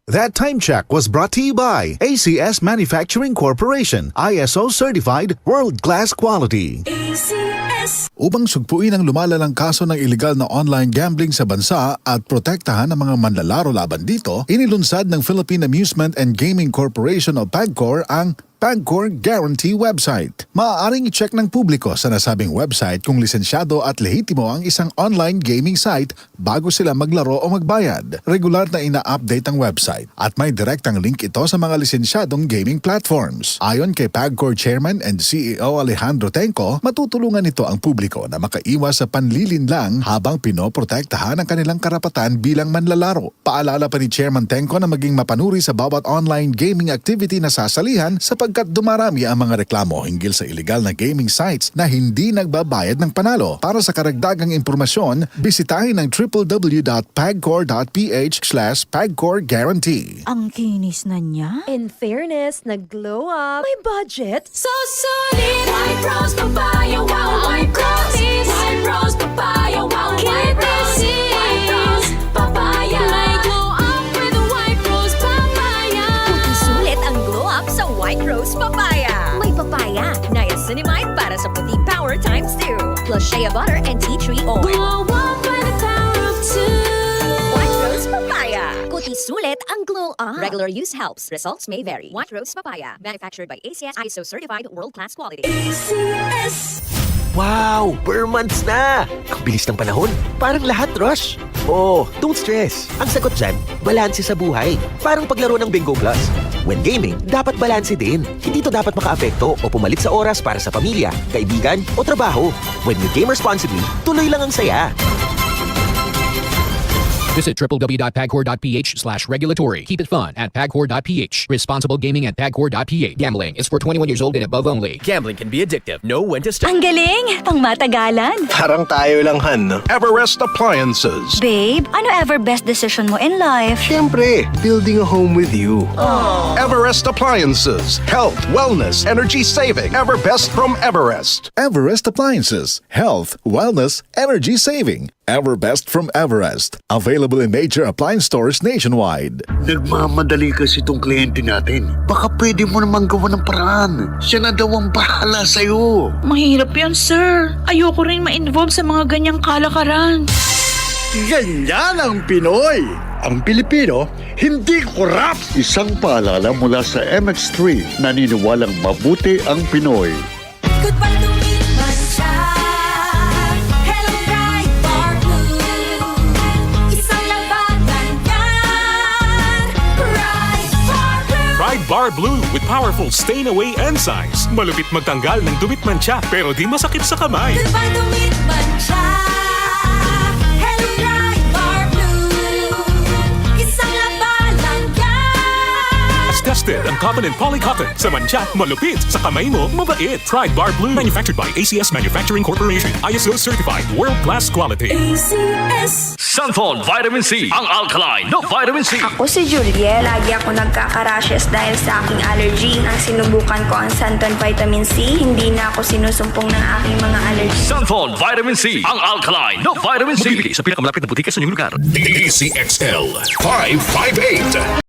That time check was brought to you by ACS Manufacturing Corporation, ISO certified world-class quality. ACS. Upang sugpuin ang lumalalang kaso ng illegal na online gambling sa bansa at protektahan ang mga manlalaro laban dito, inilunsad ng Philippine Amusement and Gaming Corporation o PAGCOR ang PAGCOR Guarantee website. Maaaring i-check ng publiko sa nasabing website kung lisensyado at lehitimo ang isang online gaming site bago sila maglaro o magbayad. Regular na ina-update ang website at may direktang link ito sa mga lisensyadong gaming platforms. Ayon kay PAGCOR Chairman and CEO Alejandro Tenco, matutulungan ito ang publiko na makaiwas sa panlilinlang habang pinoprotektahan ang kanilang karapatan bilang manlalaro. Paalala pa ni Chairman Tenco na maging mapanuri sa bawat online gaming activity na sasalihan sapagkat dumarami ang mga reklamo hinggil sa illegal na gaming sites na hindi nagbabayad ng panalo. Para sa karagdagang impormasyon, bisitahin ang www.pagcor.ph/pagcorguarantee. Ang kinis na niya. In fairness, nag-glow up. May budget. So solid, white rose papaya, wow, white rose, white rose papaya, wow, white rose, white rose papaya. May glow up with white rose papaya. Puti sulit ang glow up sa White Rose Papaya. May papaya, niacinamide para sa puti power ×2, plus shea butter and tea tree oil. Glow up by the power of two. White Rose Papaya. Puti sulit ang glow up. Regular use helps. Results may vary. White Rose Papaya. Manufactured by ACS ISO certified world-class quality. ACS. Wow! Per months na! Ang bilis ng panahon. Parang lahat rush. Oh, don't stress. Ang sagot dyan, balanse sa buhay. Parang paglaro ng Bingo Plus. When gaming, dapat balanse din. Hindi to dapat makaapekto o pumalit sa oras para sa pamilya, kaibigan o trabaho. When you game responsibly, tuloy lang ang saya. Visit www.pagcor.ph/regulatory. Keep it fun at pagcor.ph. Responsible gaming at pagcor.ph. Gambling is for 21 years old and above only. Gambling can be addictive. Know when to stop. Ang galing! Pang matagalan. Parang tayo lang, Han, no? Everest Appliances. Babe, ano ever best decision mo in life? Siyempre, building a home with you. Everest Appliances. Health, wellness, energy saving. Ever best from Everest. Everest Appliances. Health, wellness, energy saving. Everbest from Everest. Available in major appliance stores nationwide. Nagmamadali kasi itong kliyente natin. Baka pwede mo namang gawa ng paraan. Siya na daw ang bahala sa'yo. Mahirap yan, sir. Ayoko rin ma-involve sa mga ganyang kalakaran. Ganyan ang Pinoy. Ang Pilipino, hindi korap. Isang paalala mula sa MX3, naniniwalang mabuti ang Pinoy. Goodbye to me, Mancha. Hello, bright bar blue. Isang labanan yan. Bright bar blue. Pride Bar Blue with powerful stain-away enzymes. Malupit magtanggal ng dumit mancha pero di masakit sa kamay. Goodbye to me, Mancha. Hello, bright bar blue. Isang labanan yan. As tested ang cotton and polycotton. Sa mancha, malupit. Sa kamay mo, mabait. Pride Bar Blue. Manufactured by ACS Manufacturing Corporation. ISO certified world-class quality. ACS. Sunfall Vitamin C. Ang alkaline no vitamin C. Ako si Julie. Lagi ako nagkaka-rashes dahil sa aking allergy. Nang sinubukan ko ang Sunton Vitamin C, hindi na ako sinusumpong ng aking mga allergy. Sunfall Vitamin C. Ang alkaline no vitamin C. Mabibili sa pinakamalapit na butika sa inyong lugar. DCXL 558.